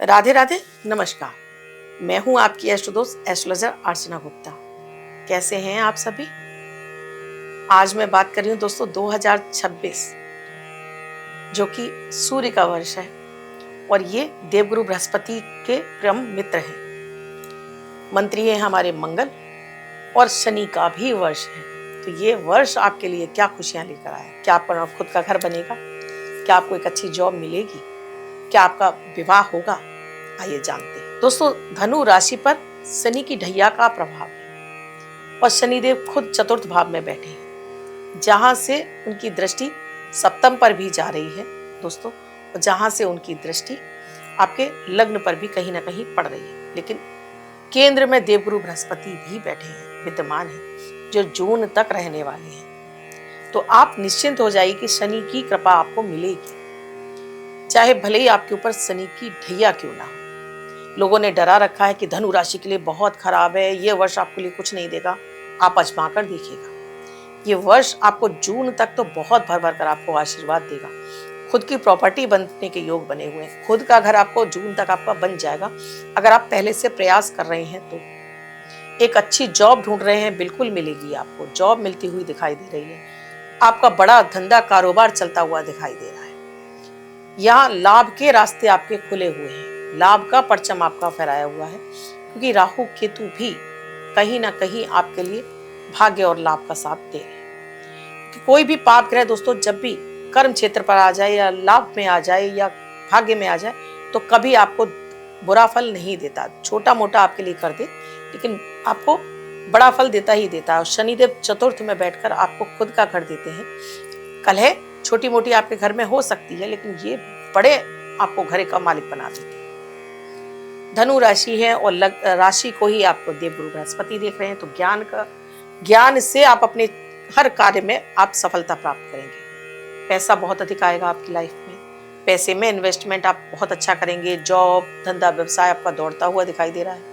राधे राधे, नमस्कार। मैं हूं आपकी एस्ट्रो दोस्त एस्ट्रोलॉजर अर्चना गुप्ता। कैसे हैं आप सभी? आज मैं बात कर रही हूं दोस्तों 2026, जो कि सूर्य का वर्ष है और ये देवगुरु बृहस्पति के परम मित्र हैं। मंत्री हैं हमारे मंगल और शनि का भी वर्ष है। तो ये वर्ष आपके लिए क्या खुशियां लेकर आया? क्या आपका खुद का घर बनेगा? क्या आपको एक अच्छी जॉब मिलेगी? क्या आपका विवाह होगा? आइए जानते हैं। दोस्तों, धनु राशि पर शनि की ढैया का प्रभाव है और शनिदेव खुद चतुर्थ भाव में बैठे हैं, जहां से उनकी दृष्टि सप्तम पर भी जा रही है दोस्तों, और जहां से उनकी दृष्टि आपके लग्न पर भी कहीं ना कहीं पड़ रही है। लेकिन केंद्र में देवगुरु बृहस्पति भी बैठे हैं, विद्यमान हैं, जो जून तक रहने वाले हैं। तो आप निश्चिंत हो जाइए कि शनि की कृपा आपको मिलेगी, चाहे भले ही आपके ऊपर शनि की ढैया क्यों ना हो। लोगों ने डरा रखा है कि धनु राशि के लिए बहुत खराब है, ये वर्ष आपके लिए कुछ नहीं देगा। आप आजमा कर देखिएगा, ये वर्ष आपको जून तक तो बहुत भर भर कर आपको आशीर्वाद देगा। खुद की प्रॉपर्टी बनने के योग बने हुए हैं, खुद का घर आपको जून तक आपका बन जाएगा अगर आप पहले से प्रयास कर रहे हैं तो। एक अच्छी जॉब ढूंढ रहे हैं, बिल्कुल मिलेगी आपको। जॉब मिलती हुई दिखाई दे रही है। आपका बड़ा धंधा कारोबार चलता हुआ दिखाई दे रहा है। यहाँ लाभ के रास्ते आपके खुले हुए हैं, लाभ का परचम आपका फहराया हुआ है, क्योंकि राहु केतु भी कहीं ना कहीं आपके लिए भाग्य और लाभ का साथ दे रहे हैं। कोई भी पाप ग्रह दोस्तों जब भी कर्म क्षेत्र पर आ जाए या लाभ में आ जाए या भाग्य में आ जाए तो कभी आपको बुरा फल नहीं देता। छोटा मोटा आपके लिए कर दे लेकिन आपको बड़ा फल देता ही देता है। और शनिदेव चतुर्थ में बैठकर आपको खुद का घर देते हैं। कलह छोटी मोटी आपके घर में हो सकती है, लेकिन ये बड़े आपको घर का मालिक बना देते हैं। धनु राशि है और राशि को ही आपको देवगुरु बृहस्पति देख रहे हैं, तो ज्ञान से आप अपने हर कार्य में आप सफलता प्राप्त करेंगे। पैसा बहुत अधिक आएगा आपकी लाइफ में। पैसे में इन्वेस्टमेंट आप बहुत अच्छा करेंगे। जॉब, धंधा, व्यवसाय आपका दौड़ता हुआ दिखाई दे रहा है।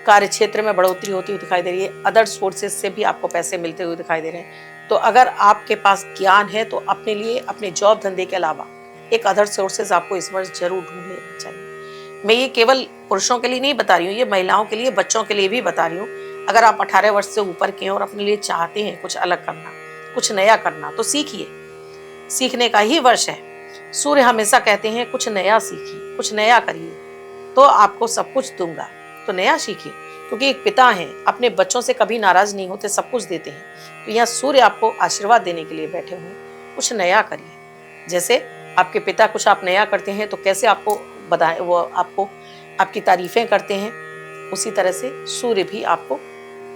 कार्य क्षेत्र में बढ़ोतरी होती हुई दिखाई दे रही है। अदर सोर्सेज से भी आपको पैसे मिलते हुए दिखाई दे रहे हैं। तो अगर आपके पास ज्ञान है तो अपने लिए, अपने जॉब धंधे के अलावा एक अदर सोर्सेज आपको इस वर्ष जरूर ढूंढ लेना चाहिए। मैं ये केवल पुरुषों के लिए नहीं बता रही हूँ, ये महिलाओं के लिए, बच्चों के लिए भी बता रही हूँ। अगर आप 18 वर्ष से ऊपर के हैं और अपने लिए चाहते हैं कुछ अलग करना, कुछ नया करना, तो सीखिए। सीखने का ही वर्ष है। सूर्य हमेशा कहते हैं कुछ नया सीखिए, कुछ नया करिए, तो आपको सब कुछ दूंगा। तो नया सीखिए, क्योंकि एक पिता हैं, अपने बच्चों से कभी नाराज नहीं होते, सब कुछ देते हैं। तो यहाँ सूर्य आपको आशीर्वाद देने के लिए बैठे हुए हैं। कुछ नया करिए। जैसे आपके पिता कुछ आप नया करते हैं तो कैसे आपको बताएं, वो आपको आपकी तारीफें करते हैं, उसी तरह से सूर्य भी आपको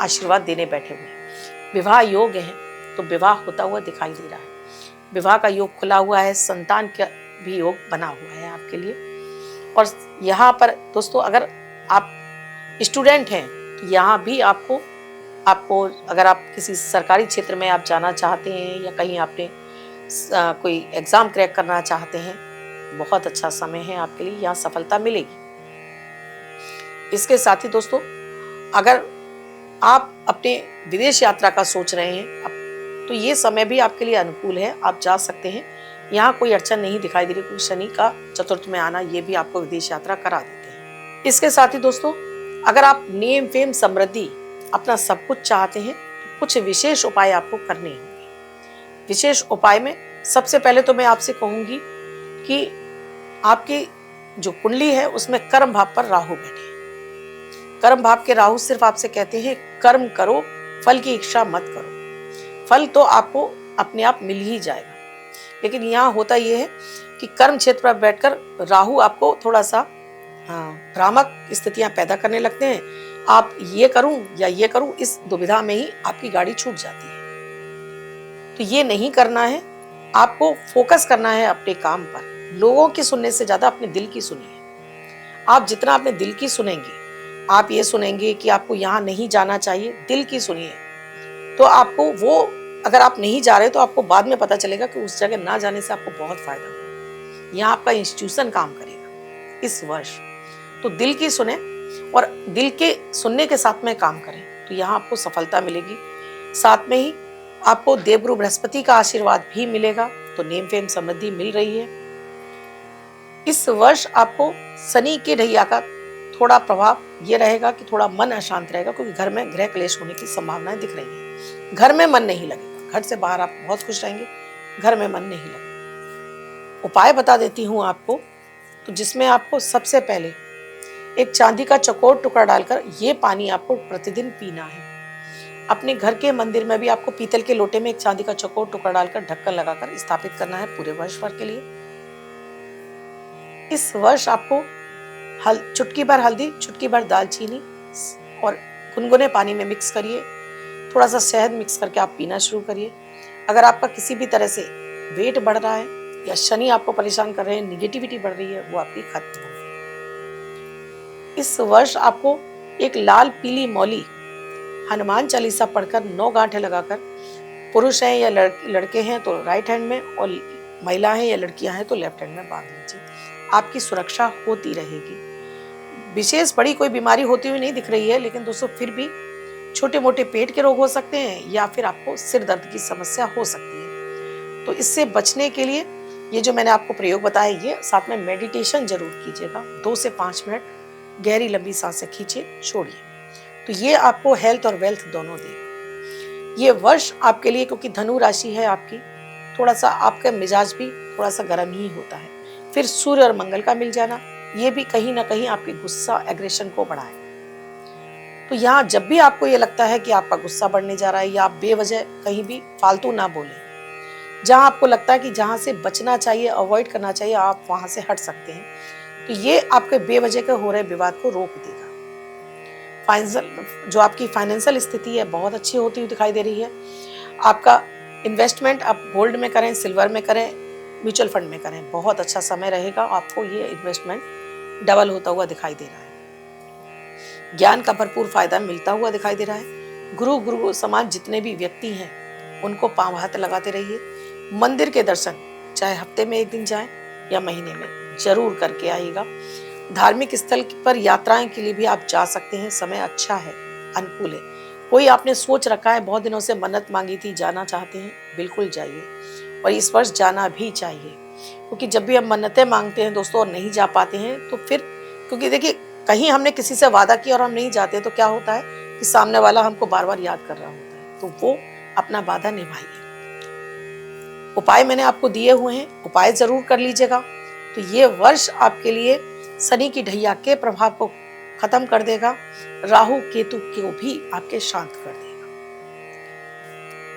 आशीर्वाद देने बैठे हुए हैं। विवाह योग है तो विवाह होता हुआ दिखाई दे रहा है। विवाह का योग खुला हुआ है, संतान का भी योग बना हुआ है आपके लिए। और यहाँ पर दोस्तों अगर आप स्टूडेंट हैं तो यहाँ भी आपको अगर आप किसी सरकारी क्षेत्र में आप जाना चाहते हैं या कहीं आपने कोई एग्जाम क्रैक करना चाहते हैं, बहुत अच्छा समय है आपके लिए, यहाँ सफलता मिलेगी। इसके साथ ही दोस्तों अगर आप अपने विदेश यात्रा का सोच रहे हैं तो ये समय भी आपके लिए अनुकूल है, आप जा सकते हैं। यहाँ कोई अड़चन नहीं दिखाई दे रही, क्योंकि शनि का चतुर्थ में आना ये भी आपको विदेश यात्रा करा देते हैं। इसके साथ ही दोस्तों अगर आप नेम फेम समृद्धि अपना सब कुछ चाहते हैं तो कुछ विशेष उपाय आपको करने होंगे। विशेष उपाय में सबसे पहले तो मैं आपसे कहूंगी कि आपकी जो कुंडली है उसमें कर्म भाव पर राहु बैठे। कर्म भाव के राहु सिर्फ आपसे कहते हैं कर्म करो, फल की इच्छा मत करो। फल तो आपको अपने आप मिल ही जाएगा। लेकिन यहाँ होता यह है कि कर्म क्षेत्र पर बैठकर राहु आपको थोड़ा सा भ्रामक स्थितियां पैदा करने लगते हैं। आप ये करूं या ये करूं, इस दुविधा में ही आपकी गाड़ी छूट जाती है। तो ये नहीं करना है, आपको फोकस करना है अपने काम पर। लोगों की सुनने से ज्यादा अपने दिल की सुनिए। आप जितना अपने दिल की सुनेंगे, आप ये सुनेंगे कि आपको यहाँ नहीं जाना चाहिए, दिल की सुनिए, तो आपको वो, अगर आप नहीं जा रहे तो आपको बाद में पता चलेगा कि उस जगह ना जाने से आपको बहुत फायदा होगा। यहाँ आपका इंस्टीट्यूशन काम करेगा इस वर्ष। तो दिल की सुने और दिल के सुनने के साथ में काम करें, तो यहाँ आपको सफलता मिलेगी। साथ में ही आपको देवगुरु बृहस्पति का आशीर्वाद भी मिलेगा, तो नेम फेम समृद्धि मिल रही है। इस वर्ष आपको शनि के ढैया का थोड़ा प्रभाव ये रहेगा कि थोड़ा मन अशांत रहेगा, क्योंकि घर में गृह क्लेश होने की संभावनाएं दिख रही है। घर में मन नहीं लगेगा, घर से बाहर आप बहुत खुश रहेंगे, घर में मन नहीं लगेगा। उपाय बता देती हूँ आपको, तो जिसमें आपको सबसे पहले एक चांदी का चौकोर टुकड़ा डालकर ये पानी आपको प्रतिदिन पीना है। अपने घर के मंदिर में भी आपको पीतल के लोटे में एक चांदी का चौकोर टुकड़ा डालकर ढक्कन लगाकर स्थापित करना है पूरे वर्ष भर के लिए। इस वर्ष आपको चुटकी भर हल्दी, चुटकी भर दालचीनी और गुनगुने पानी में मिक्स करिए, थोड़ा सा शहद मिक्स करके आप पीना शुरू करिए। अगर आपका किसी भी तरह से वेट बढ़ रहा है या शनि आपको परेशान कर रहे हैं, निगेटिविटी बढ़ रही है, वो आपकी खत्म होगी। इस वर्ष आपको एक लाल पीली मौली हनुमान चालीसा पढ़कर 9 गांठें लगाकर, पुरुष हैं या लड़के हैं तो राइट हैंड में, और महिला हैं या लड़कियां हैं तो लेफ्ट हैंड में बांध लीजिए। आपकी सुरक्षा होती रहेगी। विशेष बड़ी कोई बीमारी होती हुई नहीं दिख रही है, लेकिन दोस्तों फिर भी छोटे मोटे पेट के रोग हो सकते हैं या फिर आपको सिर दर्द की समस्या हो सकती है। तो इससे बचने के लिए ये जो मैंने आपको प्रयोग बताया, ये साथ में मेडिटेशन जरूर कीजिएगा। 2 से 5 मिनट गहरी लंबी सांसें खींचिए, छोड़िए, तो ये आपको हेल्थ और वेल्थ दोनों देगा। ये वर्ष आपके लिए, क्योंकि धनु राशि है आपकी, थोड़ा सा आपका मिजाज भी थोड़ा सा गर्म ही होता है। फिर सूर्य और मंगल का मिल जाना, ये भी कहीं ना कहीं आपके गुस्सा, एग्रेशन को बढ़ाएगा। तो यहाँ जब भी आपको ये लगता है कि आपका गुस्सा बढ़ने जा रहा है या आप बेवजह कहीं भी फालतू ना बोलें, जहाँ आपको लगता है कि जहाँ से बचना चाहिए, अवॉइड करना चाहिए, आप वहां से हट सकते हैं। तो ये आपके बेवजह के हो रहे विवाद को रोक देगा। जो आपकी फाइनेंशियल स्थिति है बहुत अच्छी होती हुई दिखाई दे रही है। आपका इन्वेस्टमेंट आप गोल्ड में करें, सिल्वर में करें, म्यूचुअल फंड में करें, बहुत अच्छा समय रहेगा। आपको ये इन्वेस्टमेंट डबल होता हुआ दिखाई दे रहा है। ज्ञान का भरपूर फायदा मिलता हुआ दिखाई दे रहा है। गुरु समाज जितने भी व्यक्ति हैं उनको पांव हाथ लगाते रहिए। मंदिर के दर्शन चाहे हफ्ते में 1 दिन जाएं या महीने में जरूर करके आइएगा। धार्मिक स्थल पर यात्राएं के लिए भी आप जा सकते हैं, समय अच्छा है, अनुकूल है। कोई आपने सोच रखा है, बहुत दिनों से मन्नत मांगी थी, जाना चाहते हैं, बिल्कुल जाइए, और इस वर्ष जाना भी चाहिए। क्योंकि जब भी हम मन्नतें मांगते हैं दोस्तों और नहीं जा पाते हैं, तो फिर क्योंकि देखिए कहीं हमने किसी से वादा किया और हम नहीं जाते, तो क्या होता है कि सामने वाला हमको बार बार याद कर रहा होता है, तो वो अपना वादा निभाइए। उपाय मैंने आपको दिए हुए हैं, उपाय जरूर कर लीजिएगा। तो ये वर्ष आपके लिए शनि की ढैया के प्रभाव को खत्म कर देगा, राहु केतु को भी आपके शांत कर देगा।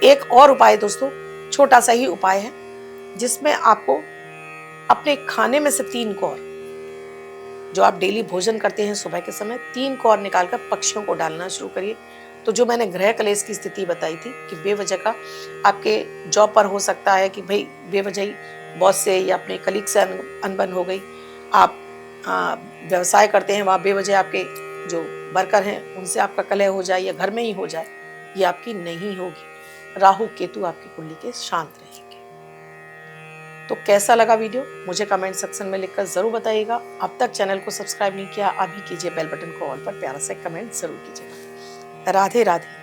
एक और उपाय दोस्तों, छोटा सा ही उपाय है, जिसमें आपको अपने खाने में से 3 कौर, जो आप डेली भोजन करते हैं सुबह के समय, 3 कौर निकालकर पक्षियों को डालना शुरू करिए। तो जो मैंने गृह क्लेश की स्थिति बताई थी कि बेवजह का आपके जॉब पर हो सकता है कि भाई बेवजह ही बॉस से या अपने कलीग से अनबन हो गई, आप व्यवसाय करते हैं वहाँ बेवजह आपके जो वर्कर हैं उनसे आपका कलह हो जाए या घर में ही हो जाए, ये आपकी नहीं होगी। राहु केतु आपकी कुंडली के शांत रहेंगे। तो कैसा लगा वीडियो मुझे कमेंट सेक्शन में लिखकर जरूर बताइएगा। अब तक चैनल को सब्सक्राइब नहीं किया, अभी कीजिए, बेल बटन को ऑल पर प्यारा सा कमेंट जरूर कीजिएगा। राधे राधे।